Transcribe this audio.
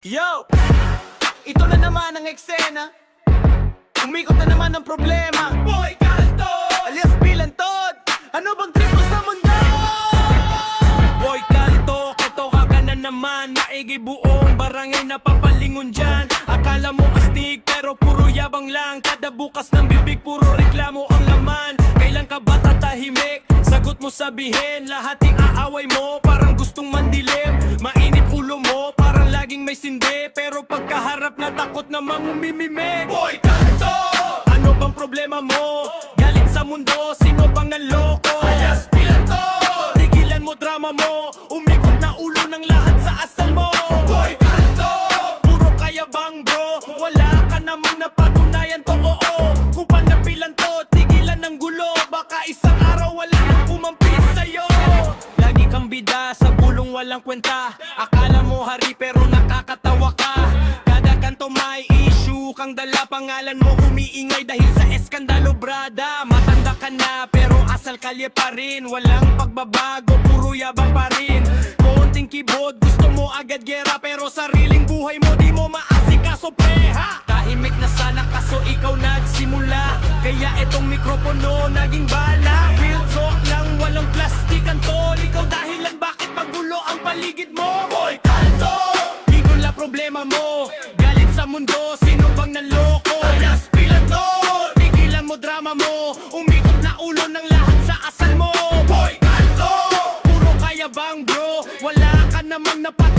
Yo! Ito na naman ang eksena. Umikot na naman ang problema. Boy Kalto! Alias Bilantod! Ano bang trip mo sa mundo? Boy Kalto, katoka ka na naman. Maigi buong barangay na papalingon dyan. Akala mo astig pero puro yabang lang. Kada bukas ng bibig puro reklamo ang laman. Kailan ka ba tatahimik? Sagot mo sabihin, lahat yung aaway mo parang gustong mandilim. Mainit ulo mo, parang laging may sindi. Pero pagkaharap na takot namang umimimik. Boy Kalto! Ano bang problema mo? Galit sa mundo, sino bang nanloko? Alias Bilantod! Tigilan mo drama mo, umikot na ulo ng lahat sa asal mo. Boy Kalto! Puro kayabang bro, wala ka namang napatunayan to, oo. Kung panapilan to, tigilan ng gulo. Baka isang araw wala nang kumampis sa'yo. Lagi kang bida sa bulong walang kwenta. Akala mo hari pero nakakatawa ka. Kada kanto may issue kang dala. Pangalan mo umiingay dahil sa eskandalo brada. Matanda ka na pero asal kalye pa rin. Walang pagbabago, puro yabang pa rin. Konting keyboard, gusto mo agad gera. Pero sariling buhay mo di mo maasikaso preha. Tahimik na sana kaso ikaw nagsimula. Kaya itong mikropono naging bala. Real talk lang, walang plastikan tol. Ikaw dahilan bakit magulo ang paligid mo. Boy Kalto! Higol na problema mo. Galit sa mundo, sino bang nanloko? Alias Bilantod! Tigilan mo drama mo. Umikot na ulo ng lahat sa asal mo. Boy Kalto! Puro kayabang bro, wala ka namang napat